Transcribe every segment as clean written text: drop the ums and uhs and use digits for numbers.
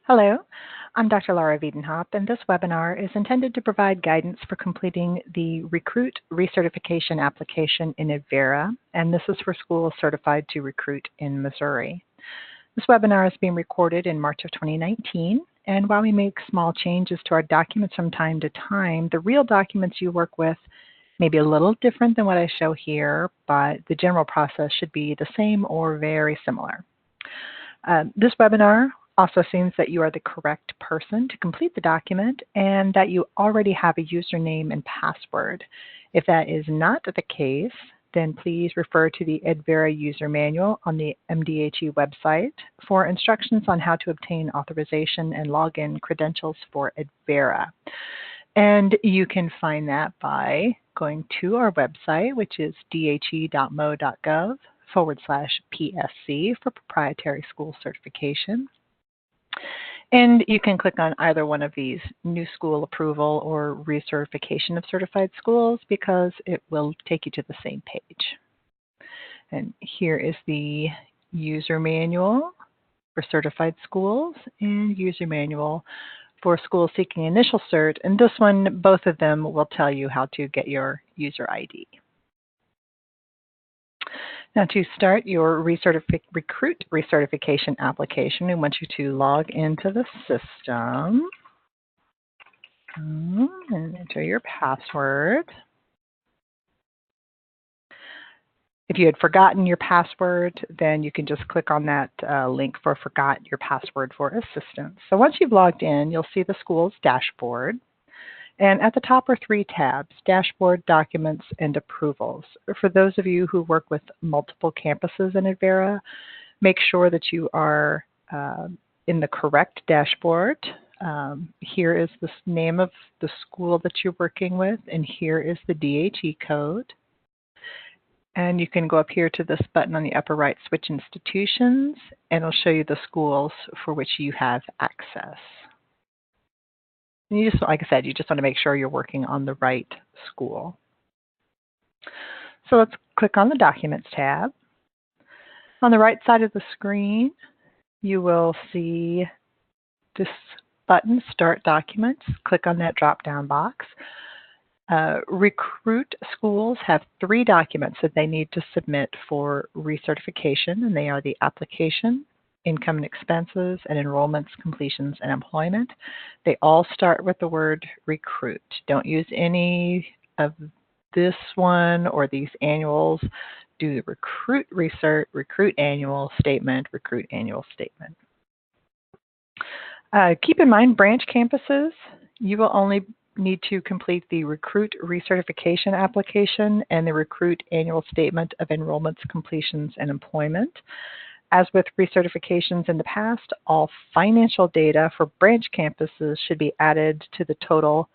Hello, I'm Dr. Laura Wiedenhop, and this webinar is intended to provide guidance for completing the Recruit Recertification application in EdVera, and this is for schools certified to recruit in Missouri. This webinar is being recorded in March of 2019, and while we make small changes to our documents from time to time, the real documents you work with may be a little different than what I show here, but the general process should be the same or very similar. This webinar also assumes that you are the correct person to complete the document and that you already have a username and password. If that is not the case, then please refer to the EdVera user manual on the MDHE website for instructions on how to obtain authorization and login credentials for EdVera. And you can find that by going to our website, which is dhe.mo.gov/PSC for proprietary school certification. And you can click on either one of these, New School Approval or Recertification of Certified Schools, because it will take you to the same page. And here is the user manual for certified schools and user manual for schools seeking initial cert. And this one, both of them will tell you how to get your user ID. Now, to start your Recruit Recertification application, we want you to log into the system and enter your password. If you had forgotten your password, then you can just click on that link for Forgot Your Password for assistance. So once you've logged in, you'll see the school's dashboard. And at the top are three tabs: Dashboard, Documents, and Approvals. For those of you who work with multiple campuses in EdVera, make sure that you are in the correct dashboard. Here is the name of the school that you're working with, and here is the DHE code. And you can go up here to this button on the upper right, Switch Institutions, and it'll show you the schools for which you have access. And you just, like I said, you just want to make sure you're working on the right school. So let's click on the Documents tab. On the right side of the screen, you will see this button, Start Documents. Click on that drop-down box. Recruit schools have three documents that they need to submit for recertification, and they are the application, income and expenses, and enrollments, completions, and employment. They all start with the word recruit. Don't use any of this one or these annuals. Do the recruit recert, recruit annual statement, recruit annual statement. Keep in mind, branch campuses, you will only need to complete the Recruit Recertification application and the Recruit Annual Statement of Enrollments, Completions, and Employment. As with recertifications in the past, all financial data for branch campuses should be added to the total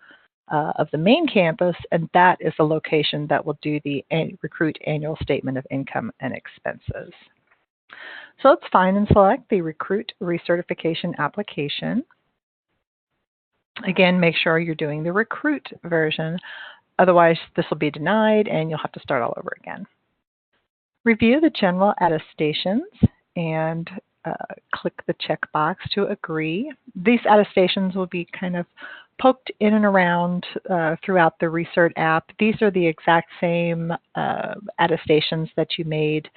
of the main campus, and that is the location that will do the Recruit Annual Statement of Income and Expenses. So let's find and select the Recruit Recertification application. Again, make sure you're doing the Recruit version, otherwise this will be denied and you'll have to start all over again. Review the general attestations and click the checkbox to agree. These attestations will be kind of poked in and around throughout the Recert app. These are the exact same attestations that you made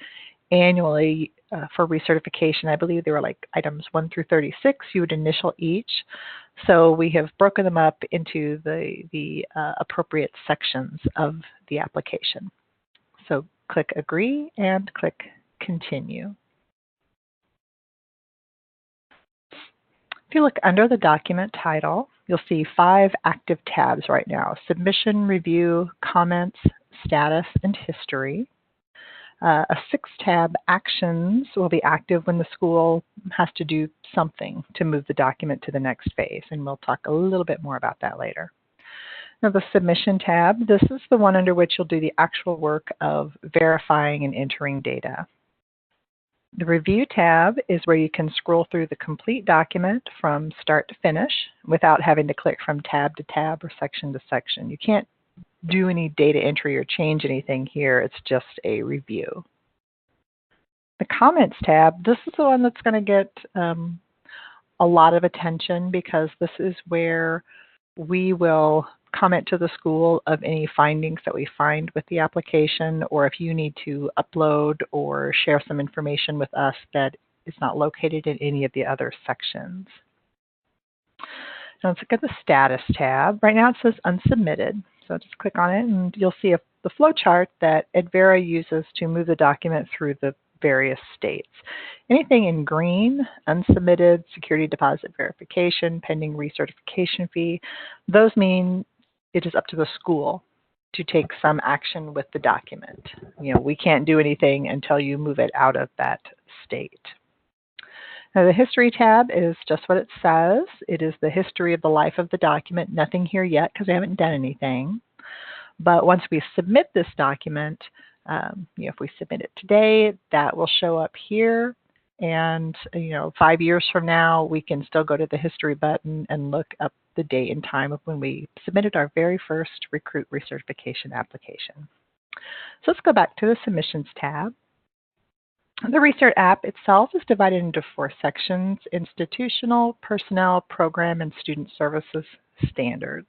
annually for recertification. I believe they were like items 1 through 36. You would initial each. So we have broken them up into the appropriate sections of the application. So click Agree and click Continue. If you look under the document title, you'll see 5 active tabs right now: Submission, Review, Comments, Status, and History. A 6th tab, Actions, will be active when the school has to do something to move the document to the next phase, and we'll talk a little bit more about that later. Now, the Submission tab, this is the one under which you'll do the actual work of verifying and entering data. The Review tab is where you can scroll through the complete document from start to finish without having to click from tab to tab or section to section. You can't do any data entry or change anything here. It's just a review. The Comments tab, this is the one that's going to get a lot of attention because this is where we will comment to the school of any findings that we find with the application, or if you need to upload or share some information with us that is not located in any of the other sections. Now let's look at the status tab. Right now it says unsubmitted. So just click on it and you'll see the flow chart that EdVera uses to move the document through the various states. Anything in green, unsubmitted, security deposit verification, pending recertification fee, those mean it is up to the school to take some action with the document. We can't do anything until you move it out of that state. Now the history tab is just what it says. It is the history of the life of the document. Nothing here yet because we haven't done anything. But once we submit this document, if we submit it today, that will show up here. And 5 years from now, we can still go to the history button and look up the date and time of when we submitted our very first Recruit Recertification application. So let's go back to the Submissions tab. The Recert app itself is divided into 4 sections: Institutional, Personnel, Program, and Student Services Standards.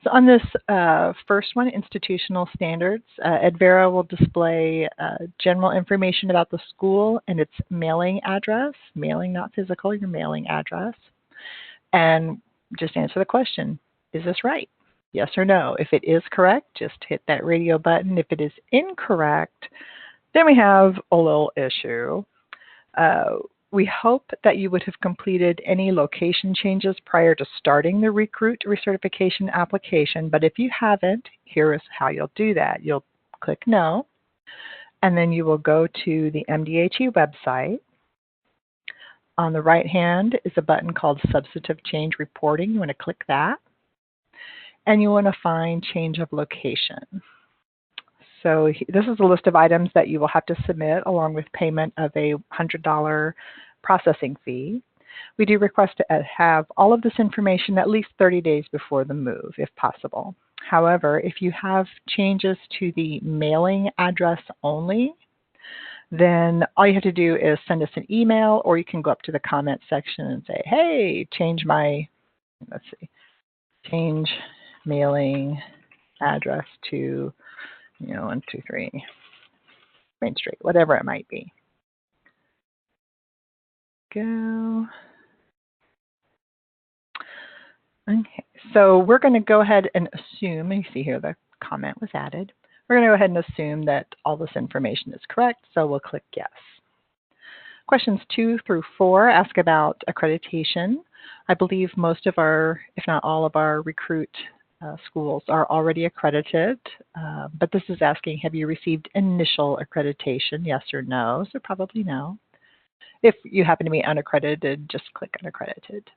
So on this first one, Institutional Standards, EdVera will display general information about the school and its mailing address, mailing not physical, your mailing address, and just answer the question, is this right? Yes or no. If it is correct, just hit that radio button. If it is incorrect, then we have a little issue. We hope that you would have completed any location changes prior to starting the Recruit Recertification application, but if you haven't, here is how you'll do that. You'll click No, and then you will go to the MDHE website. On the right hand is a button called Substantive Change Reporting. You want to click that. And you want to find Change of Location. So this is a list of items that you will have to submit along with payment of a $100 processing fee. We do request to have all of this information at least 30 days before the move, if possible. However, if you have changes to the mailing address only, then all you have to do is send us an email, or you can go up to the comment section and say, hey, change mailing address to 123 Main Street, whatever it might be. Go. Okay, so we're going to go ahead and assume, you see here the comment was added. We're going to go ahead and assume that all this information is correct, so we'll click yes. Questions 2 through 4 ask about accreditation. I believe most of our, if not all of our Recruit schools are already accredited, but this is asking, have you received initial accreditation, yes or no? So probably no. If you happen to be unaccredited, just click unaccredited.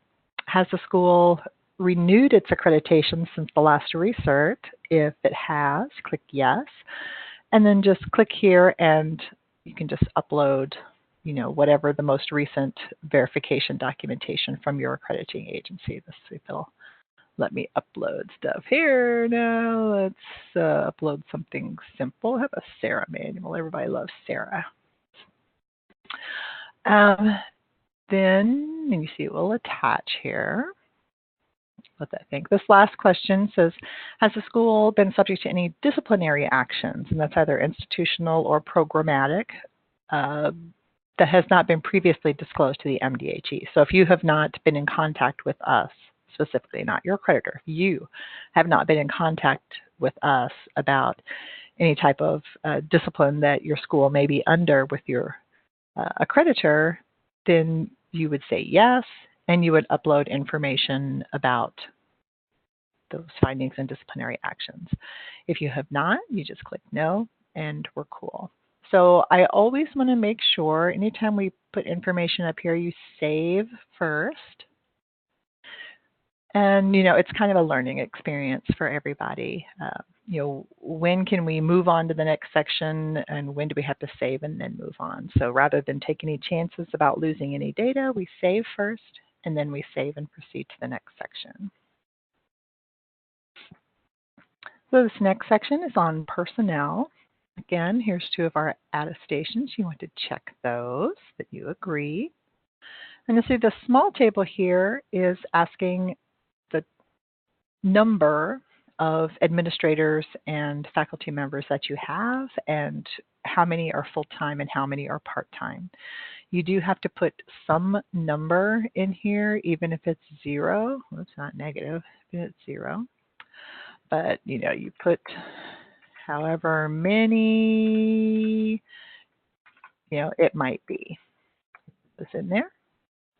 Has the school renewed its accreditation since the last recert? If it has, click yes. And then just click here and you can just upload whatever the most recent verification documentation from your accrediting agency. Let's see if it'll let me upload stuff here. Now let's upload something simple. Have a Sarah manual. Everybody loves Sarah. Then you see it will attach here. Let that think. This last question says, has the school been subject to any disciplinary actions? And that's either institutional or programmatic that has not been previously disclosed to the MDHE. So if you have not been in contact with us, specifically not your accreditor, if you have not been in contact with us about any type of discipline that your school may be under with your accreditor, then you would say yes, and you would upload information about those findings and disciplinary actions. If you have not, you just click no, and we're cool. So I always want to make sure anytime we put information up here, you save first. And, it's kind of a learning experience for everybody. When can we move on to the next section, and when do we have to save and then move on? So rather than take any chances about losing any data, we save first, and then we save and proceed to the next section. So this next section is on personnel. Again, here's 2 of our attestations. You want to check those, that you agree. And you see the small table here is asking the number of administrators and faculty members that you have and how many are full-time and how many are part-time. You do have to put some number in here, even if it's 0. Well, it's not negative, it's 0. But, you put however many, it might be. This in there.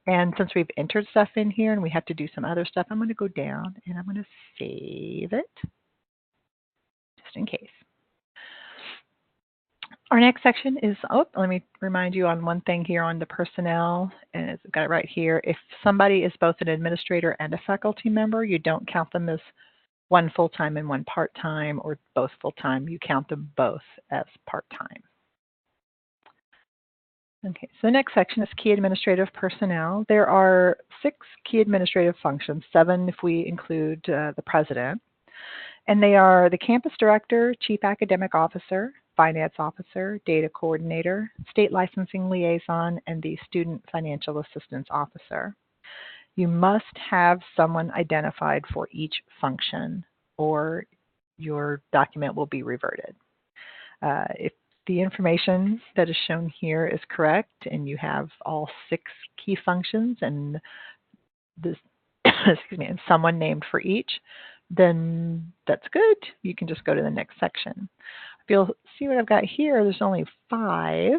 And since we've entered stuff in here and we have to do some other stuff, I'm going to go down and I'm going to save it, just in case. Our next section is, let me remind you on one thing here on the personnel, and I've got it right here. If somebody is both an administrator and a faculty member, you don't count them as one full-time and one part-time or both full-time. You count them both as part-time. Okay, so the next section is key administrative personnel. There are 6 key administrative functions, 7 if we include the president. And they are the campus director, chief academic officer, finance officer, data coordinator, state licensing liaison, and the student financial assistance officer. You must have someone identified for each function or your document will be reverted. If the information that is shown here is correct and you have all 6 key functions and this excuse me, and someone named for each, then that's good. You can just go to the next section. If you'll see what I've got here, there's only 5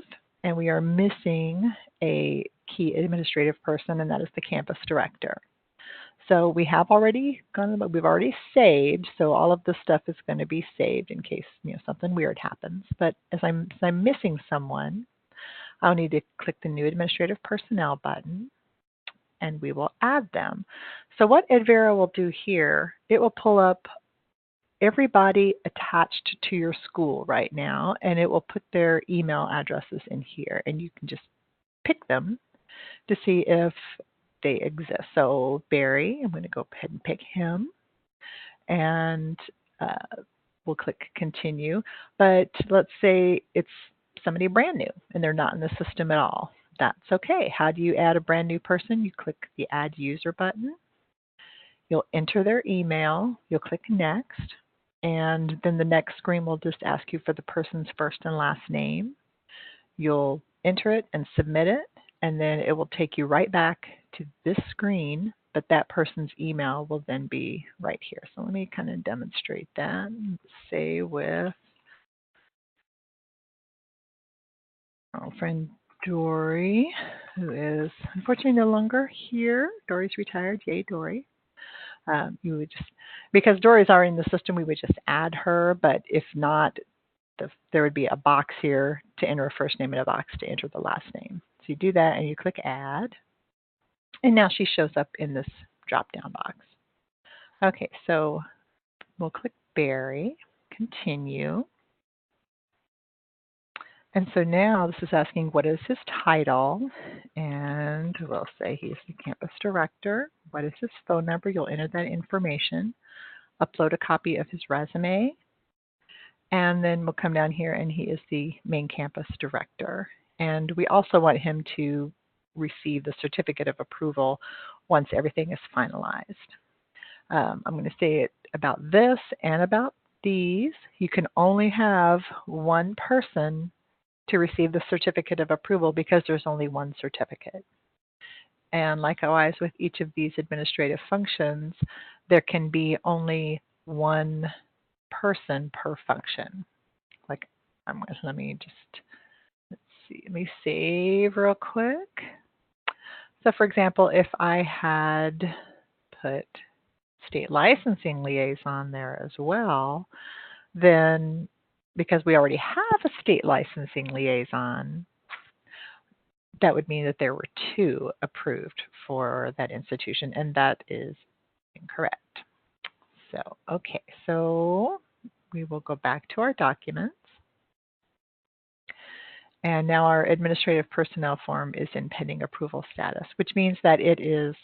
and we are missing a key administrative person, and that is the campus director. So we have already we've already saved, so all of this stuff is going to be saved in case something weird happens. But as I'm missing someone, I'll need to click the New Administrative Personnel button, and we will add them. So what EdVera will do here, it will pull up everybody attached to your school right now, and it will put their email addresses in here, and you can just pick them to see if they exist. So Barry, I'm going to go ahead and pick him, and we'll click continue. But let's say it's somebody brand new and they're not in the system at all. That's okay. How do you add a brand new person? You click the Add User button. You'll enter their email. You'll click Next, and then the next screen will just ask you for the person's first and last name. You'll enter it and submit it, and then it will take you right back to this screen, but that person's email will then be right here. So let me kind of demonstrate that. Say with our friend Dory, who is unfortunately no longer here. Dory's retired. Yay, Dory. You would just, because Dory's already in the system, we would just add her, but if not, there would be a box here to enter a first name and a box to enter the last name. So you do that and you click Add. And now she shows up in this drop-down box. Okay, so we'll click Barry, continue. And so now this is asking what is his title, and we'll say he's the campus director. What is his phone number? You'll enter that information. Upload a copy of his resume, and then we'll come down here and he is the main campus director. And we also want him to receive the certificate of approval once everything is finalized. I'm going to say it about this and about these. You can only have one person to receive the certificate of approval because there's only one certificate. And likewise with each of these administrative functions, there can be only one person per function. Like, let me save real quick. So for example, if I had put state licensing liaison there as well, then because we already have a state licensing liaison, that would mean that there were 2 approved for that institution, and that is incorrect. So, okay, so we will go back to our documents. And now our administrative personnel form is in pending approval status, which means that it is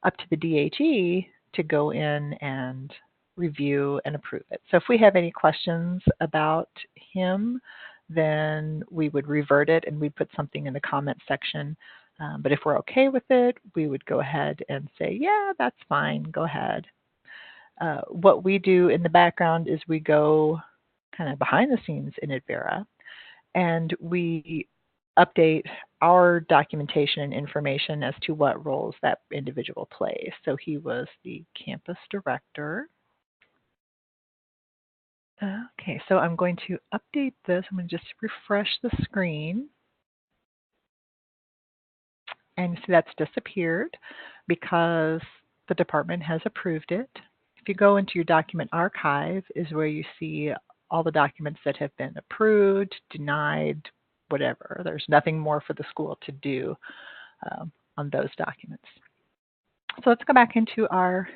up to the DHE to go in and review and approve it. So if we have any questions about him, then we would revert it and we'd put something in the comment section But if we're okay with it, we would go ahead and say, yeah, that's fine, go ahead. What we do in the background is we go kind of behind the scenes in EdVera, and we update our documentation and information as to what roles that individual plays. So he was the campus director. Okay, so I'm going to update this. I'm going to just refresh the screen. And you see that's disappeared because the department has approved it. If you go into your document archive is where you see all the documents that have been approved, denied, whatever. There's nothing more for the school to do on those documents. So let's go back into our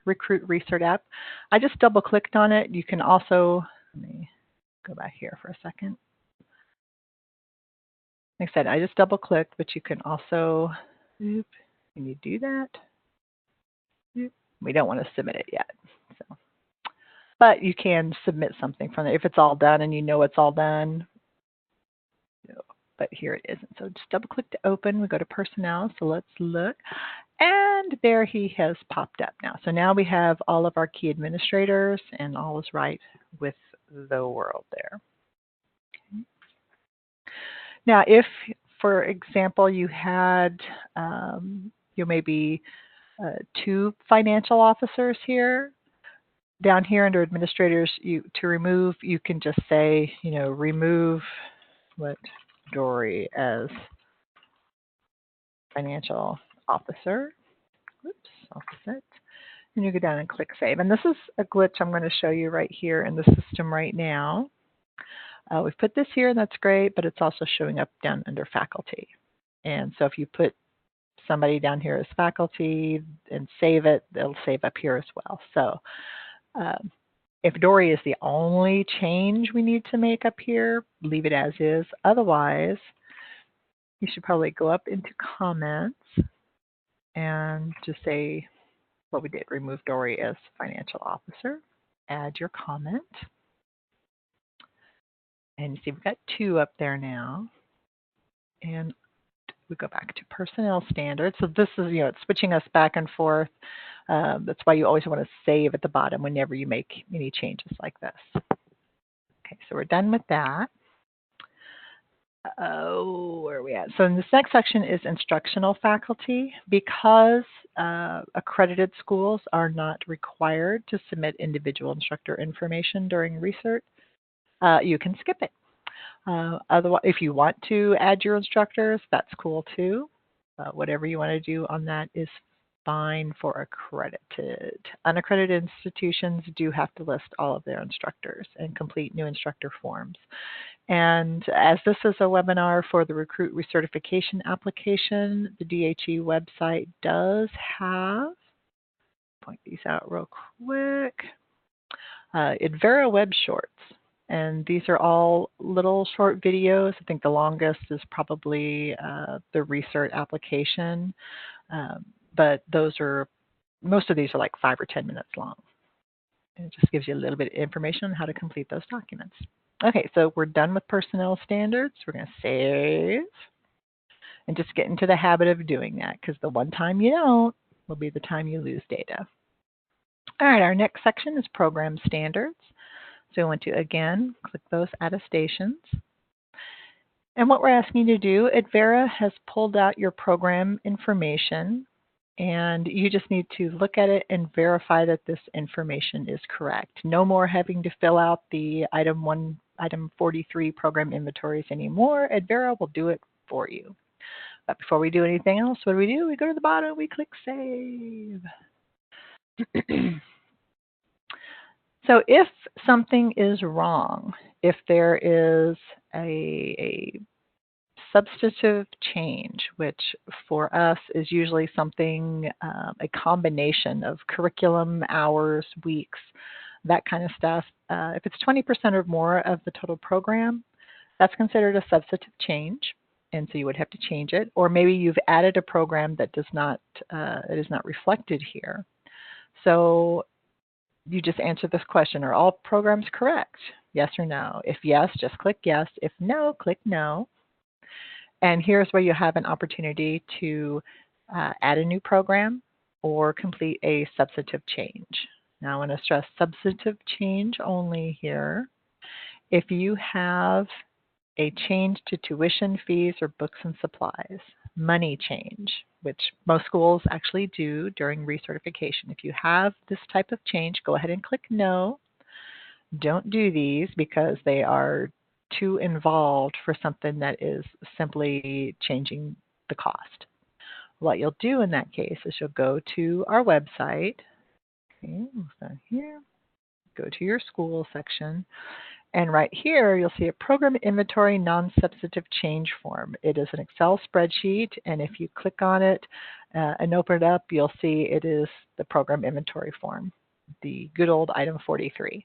Recruit Recert app. I just double clicked on it. You can also, let me go back here for a second. Like I said, I just double clicked, but you can also, can you do that? We don't want to submit it yet. So, but you can submit something from there if it's all done and you know it's all done. But here it isn't. So just double click to open. We go to personnel. So let's look. And there he has popped up now. So now we have all of our key administrators and all is right with the world there. Okay. Now if, for example, you had maybe 2 financial officers here, down here under administrators, to remove, you can just say, remove Dory as financial officer. Oops, offset. And you go down and click save. And this is a glitch I'm going to show you right here in the system right now. We've put this here, and that's great, but it's also showing up down under faculty. And so if you put somebody down here as faculty and save it, it'll save up here as well. So if Dory is the only change we need to make up here, leave it as is. Otherwise, you should probably go up into comments and just say what we did, remove Dory as financial officer, add your comment. And you see we've got 2 up there now. And we go back to personnel standards. So this is, it's switching us back and forth. That's why you always want to save at the bottom whenever you make any changes like this. Okay, so we're done with that. Where are we at? So in this next section is instructional faculty. Because accredited schools are not required to submit individual instructor information during research, you can skip it. Otherwise, if you want to add your instructors, that's cool too. Whatever you want to do on that is fine for accredited. Unaccredited institutions do have to list all of their instructors and complete new instructor forms. And as this is a webinar for the Recruit Recertification application, the DHE website does have, point these out real quick, EdVera Webshorts. And these are all little short videos. I think the longest is probably the Recert application. But most of these are like 5 or 10 minutes long. And it just gives you a little bit of information on how to complete those documents. Okay, so we're done with personnel standards. We're going to save and just get into the habit of doing that, because the one time you don't will be the time you lose data. All right, our next section is program standards. So we want to, again, click those attestations. And what we're asking you to do, EdVera has pulled out your program information, and you just need to look at it and verify that this information is correct. No more having to fill out the item 43 program inventories anymore. EdVera will do it for you. But before we do anything else, what do? We go to the bottom, we click Save. So if something is wrong, if there is a substantive change, which for us is usually something, a combination of curriculum, hours, weeks, that kind of stuff. If it's 20% or more of the total program, that's considered a substantive change, and so you would have to change it. Or maybe you've added a program that it is not reflected here. So you just answer this question: are all programs correct? Yes or no? If yes, just click yes. If no, click no. And here's where you have an opportunity to add a new program or complete a substantive change. Now I want to stress substantive change only here. If you have a change to tuition fees or books and supplies, money change, which most schools actually do during recertification. If you have this type of change, go ahead and click no. Don't do these because they are too involved for something that is simply changing the cost. What you'll do in that case is you'll go to our website. Okay, we'll start here. Go to your school section. And right here, you'll see a program inventory non-substantive change form. It is an Excel spreadsheet, and if you click on it and open it up, you'll see it is the program inventory form, the good old item 43.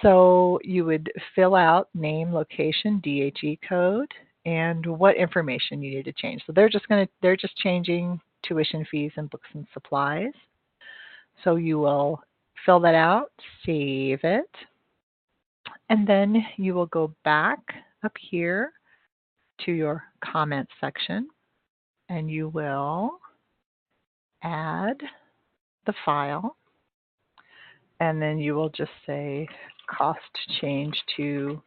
So you would fill out name, location, DHE code, and what information you need to change. So they're just changing tuition fees and books and supplies. So you will fill that out, save it, and then you will go back up here to your comments section, and you will add the file, and then you will just say cost change to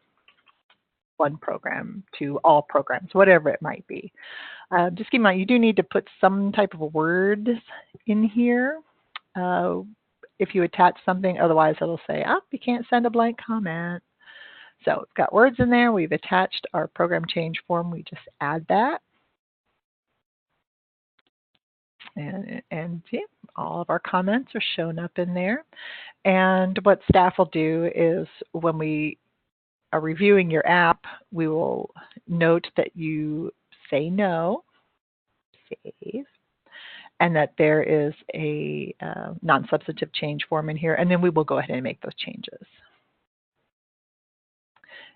one program, to all programs, whatever it might be. Just keep in mind, you do need to put some type of words in here if you attach something. Otherwise, it'll say, oh, you can't send a blank comment. So it's got words in there. We've attached our program change form. We just add that. And yeah, all of our comments are shown up in there. And what staff will do is when we are reviewing your app, we will note that you say no, save, and that there is a non-substantive change form in here, and then we will go ahead and make those changes.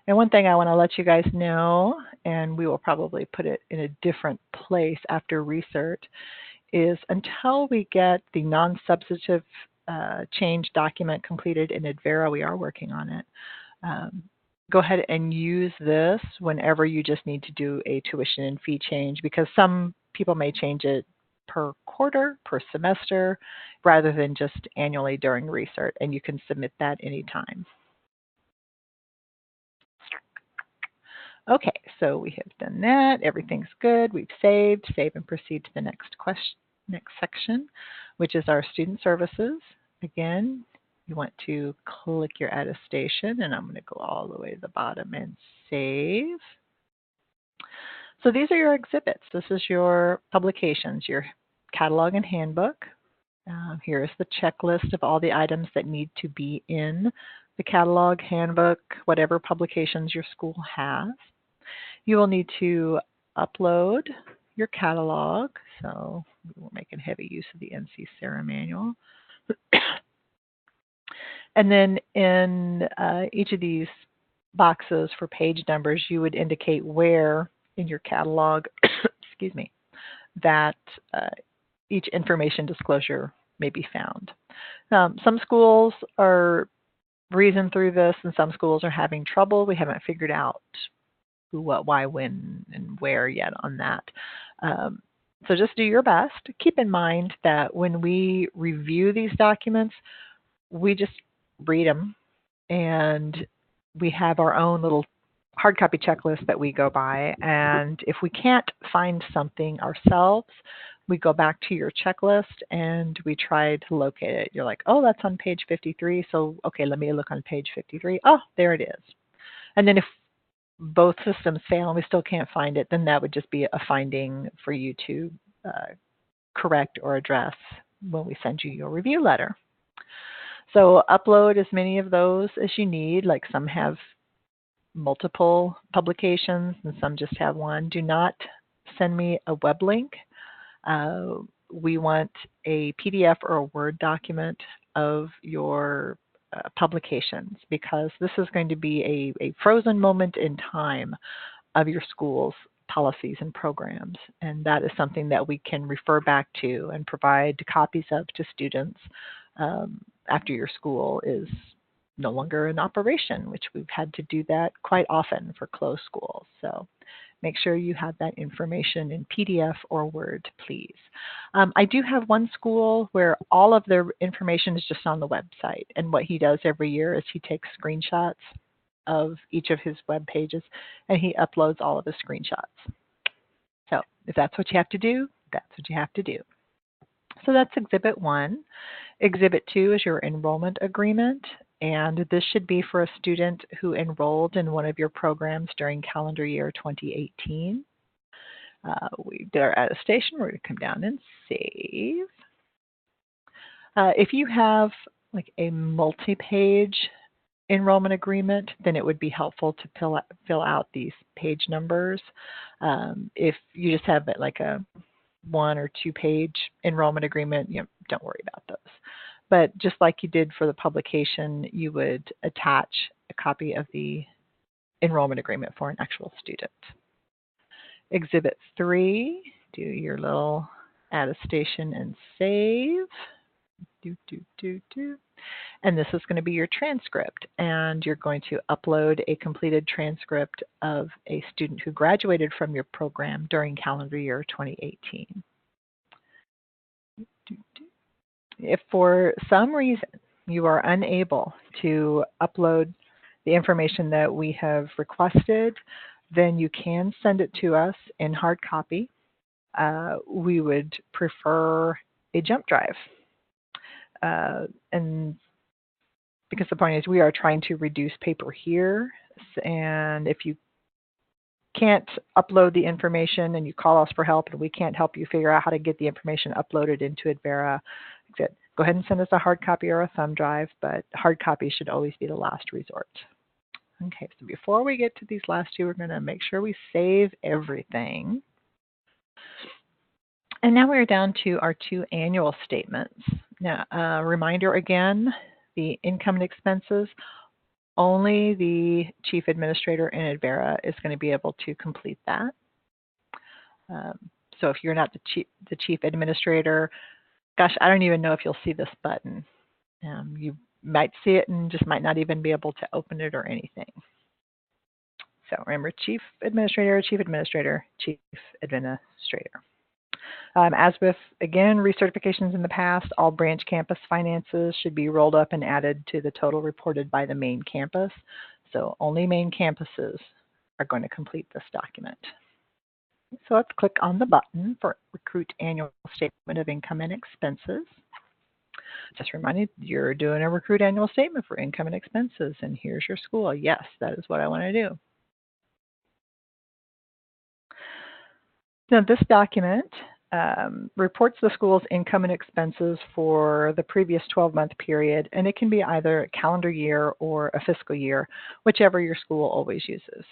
And one thing I want to let you guys know, and we will probably put it in a different place after Recert, is until we get the non-substantive change document completed in EdVera, we are working on it. Go ahead and use this whenever you just need to do a tuition and fee change, because some people may change it per quarter, per semester, rather than just annually during Recert, and you can submit that anytime. Okay, so we have done that. Everything's good. We've saved. Save and proceed to the next section, which is our student services. Again, you want to click your attestation, and I'm going to go all the way to the bottom and save. So these are your exhibits. This is your publications, your catalog and handbook. Here's the checklist of all the items that need to be in the catalog, handbook, whatever publications your school has. You will need to upload your catalog. So we're making heavy use of the NC SARA manual. And then in each of these boxes for page numbers, you would indicate where in your catalog, excuse me, that each information disclosure may be found. Some schools are breezing through this, and some schools are having trouble. We haven't figured out who, what, why, when, and where yet on that. So just do your best. Keep in mind that when we review these documents, we just read them, and we have our own little hard copy checklist that we go by. And if we can't find something ourselves, we go back to your checklist and we try to locate it. You're like, oh, that's on page 53. So, okay, let me look on page 53. Oh, there it is. And then if both systems fail and we still can't find it, then that would just be a finding for you to correct or address when we send you your review letter. So upload as many of those as you need. Like some have multiple publications and some just have one. Do not send me a web link. We want a PDF or a Word document of your publications, because this is going to be a frozen moment in time of your school's policies and programs. And that is something that we can refer back to and provide copies of to students after your school is no longer in operation, which we've had to do that quite often for closed schools. So Make sure you have that information in PDF or Word, please. I do have one school where all of their information is just on the website, and what he does every year is he takes screenshots of each of his web pages and he uploads all of the screenshots. So if that's what you have to do, that's what you have to do. So that's Exhibit 1. Exhibit 2 is your enrollment agreement, and this should be for a student who enrolled in one of your programs during calendar year 2018. We did our attestation. We're going to come down and save. If you have like a multi-page enrollment agreement, then it would be helpful to fill out these page numbers. If you just have like a 1 or 2 page enrollment agreement, don't worry about those. But just like you did for the publication, you would attach a copy of the enrollment agreement for an actual student. Exhibit 3, do your little attestation and save. And this is going to be your transcript, and you're going to upload a completed transcript of a student who graduated from your program during calendar year 2018. If for some reason you are unable to upload the information that we have requested, then you can send it to us in hard copy. We would prefer a jump drive. And because the point is we are trying to reduce paper here, and if you can't upload the information and you call us for help and we can't help you figure out how to get the information uploaded into EdVera, go ahead and send us a hard copy or a thumb drive, but hard copy should always be the last resort. Okay, so before we get to these last two, we're going to make sure we save everything. And now we're down to our 2 annual statements. Now, reminder again, the income and expenses, only the Chief Administrator in EdVera is going to be able to complete that. So if you're not the Chief Administrator, gosh, I don't even know if you'll see this button. You might see it and just might not even be able to open it or anything. So remember, Chief Administrator, Chief Administrator, Chief Administrator. As with, again, recertifications in the past, all branch campus finances should be rolled up and added to the total reported by the main campus. So only main campuses are going to complete this document. So let's click on the button for Recruit Annual Statement of Income and Expenses. Just reminded, you're doing a Recruit Annual Statement for Income and Expenses, and here's your school. Yes, that is what I want to do. Now, this document reports the school's income and expenses for the previous 12-month period, and it can be either a calendar year or a fiscal year, whichever your school always uses.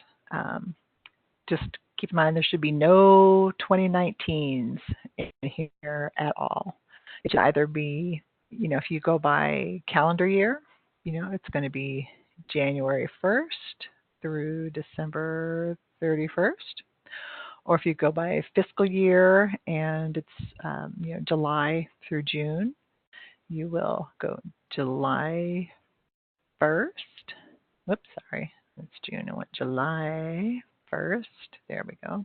Just keep in mind there should be no 2019s in here at all. It should either be, if you go by calendar year, it's going to be January 1st through December 31st. Or if you go by fiscal year and it's July through June, you will go July 1st. Whoops, sorry, it's June. I went July 1st. There we go.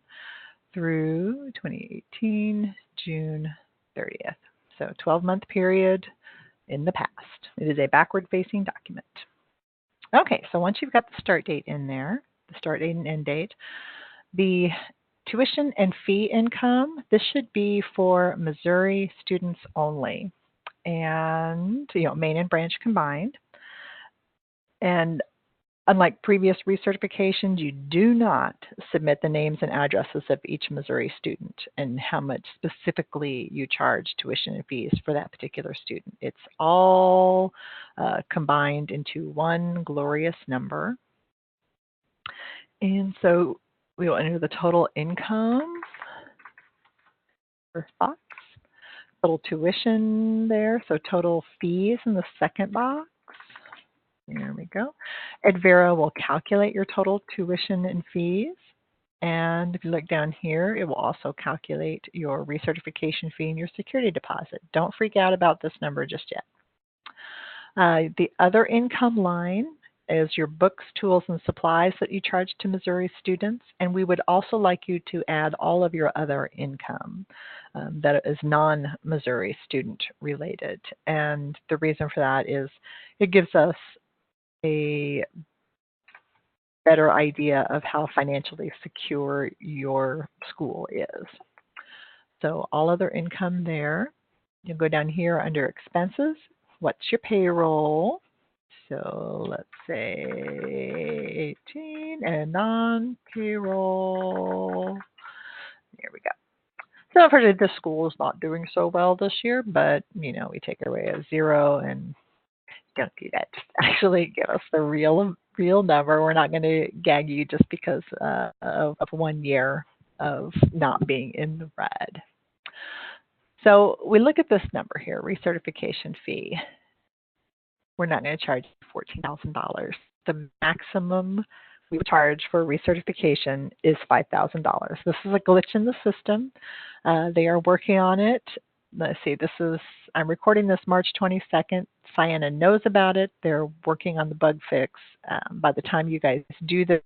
Through 2018, June 30th. So 12-month period in the past. It is a backward-facing document. Okay, so once you've got the start date in there, the start date and end date, the tuition and fee income, this should be for Missouri students only, and main and branch combined. And unlike previous recertifications, you do not submit the names and addresses of each Missouri student and how much specifically you charge tuition and fees for that particular student. It's all combined into one glorious number. And so we will enter the total income, first box, total tuition there, so total fees in the second box. There we go. EdVera will calculate your total tuition and fees. And if you look down here, it will also calculate your recertification fee and your security deposit. Don't freak out about this number just yet. The other income line is your books, tools, and supplies that you charge to Missouri students. And we would also like you to add all of your other income that is non-Missouri student related. And the reason for that is it gives us a better idea of how financially secure your school is. So all other income there. You'll go down here under expenses. What's your payroll? So let's say 18 and non-payroll. There we go. So unfortunately, this school is not doing so well this year, but we take away a 0 and don't do that. Just actually give us the real number. We're not going to gag you just because of 1 year of not being in the red. So we look at this number here, recertification fee. We're not going to charge $14,000. The maximum we charge for recertification is $5,000. This is a glitch in the system. They are working on it. Let's see, I'm recording this March 22nd. Sienna knows about it. They're working on the bug fix. By the time you guys do this